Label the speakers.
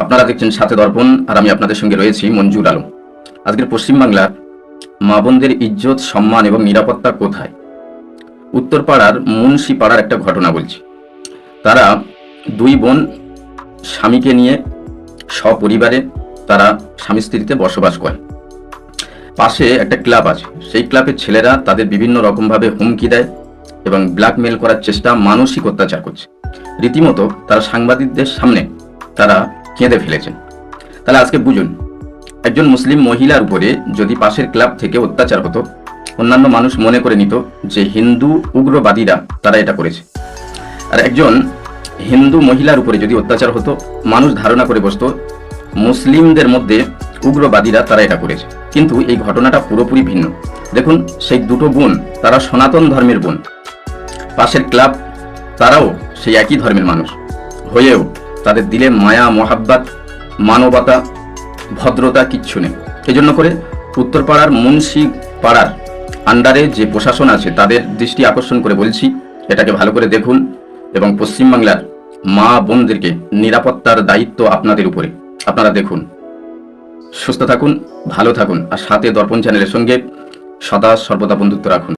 Speaker 1: আপনারা দেখছেন সাথে দর্পণ, আর আমি আপনাদের সঙ্গে রয়েছি মঞ্জুর আলম। আজকের পশ্চিমবাংলার মা বোনদের ইজ্জত, সম্মান এবং নিরাপত্তা কোথায়? উত্তরপাড়ার মুন্সিপাড়ার একটা ঘটনা বলছি। তারা দুই বোন স্বামীকে নিয়ে সপরিবারে তারা স্বামী স্ত্রীতে বসবাস করে। পাশে একটা ক্লাব আছে, সেই ক্লাবের ছেলেরা তাদের বিভিন্ন রকমভাবে হুমকি দেয় এবং ব্ল্যাকমেল করার চেষ্টা, মানসিক অত্যাচার করছে। রীতিমতো তারা সাংবাদিকদের সামনে তারা কেঁদে ফেলেছেন। তাহলে আজকে বুঝুন, একজন মুসলিম মহিলার উপরে যদি পাশের ক্লাব থেকে অত্যাচার হতো, অন্যান্য মানুষ মনে করে নিত যে হিন্দু উগ্রবাদীরা তারা এটা করেছে। আর একজন হিন্দু মহিলার উপরে যদি অত্যাচার হতো, মানুষ ধারণা করে বসতো মুসলিমদের মধ্যে উগ্রবাদীরা তারা এটা করেছে। কিন্তু এই ঘটনাটা পুরোপুরি ভিন্ন। দেখুন, সেই দুটো বোন তারা সনাতন ধর্মের বোন, পাশের ক্লাব তারাও সেই একই ধর্মের মানুষ হয়েও তাদের দিলে মায়া, মহাব্বাত, মানবতা, ভদ্রতা কিচ্ছু নেই। এজন্য করে উত্তরপাড়ার মুন্সি পাড়ার আন্ডারে যে প্রশাসন আছে তাদের দৃষ্টি আকর্ষণ করে বলছি, এটাকে ভালো করে দেখুন এবং পশ্চিমবাংলার মা বোনদেরকে নিরাপত্তার দায়িত্ব আপনাদের উপরে। আপনারা দেখুন। সুস্থ থাকুন, ভালো থাকুন, আর সাথে দর্পণ চ্যানেলের সঙ্গে সদা সর্বদা বন্ধুত্ব রাখুন।